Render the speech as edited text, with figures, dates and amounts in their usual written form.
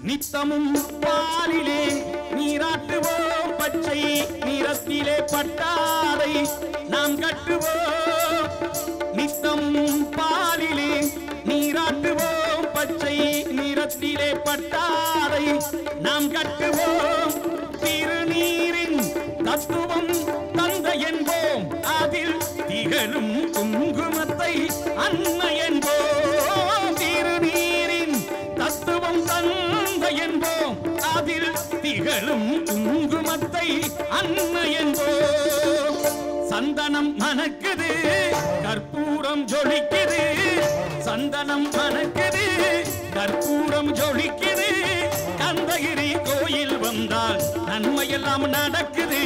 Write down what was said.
நித்தமும் பாலிலே நீராட்டுவோம் பச்சை நிறத்திலே பட்டாடை நாம் கட்டுவோம் நித்தமும் பாலிலே நீராட்டுவோம் பச்சை நிறத்திலே பட்டாடை நாம் கட்டுவோம் திருநீரின் தத்துவம் தந்தை என்போம் அதில் திகழும் குங்குமத்தை அன்னை என்போம் திருநீரின் தத்துவம் தந்தை என்போம் அதில் திகழும் குங்குமத்தை அன்னை என்போம் சந்தனம் மணக்குது கற்பூரம் ஜொலிக்குது சந்தனம் மணக்குது கற்பூரம் ஜொலிக்குது கந்தகிரி கோயில் வந்தால் நன்மையெல்லாம் நடக்குது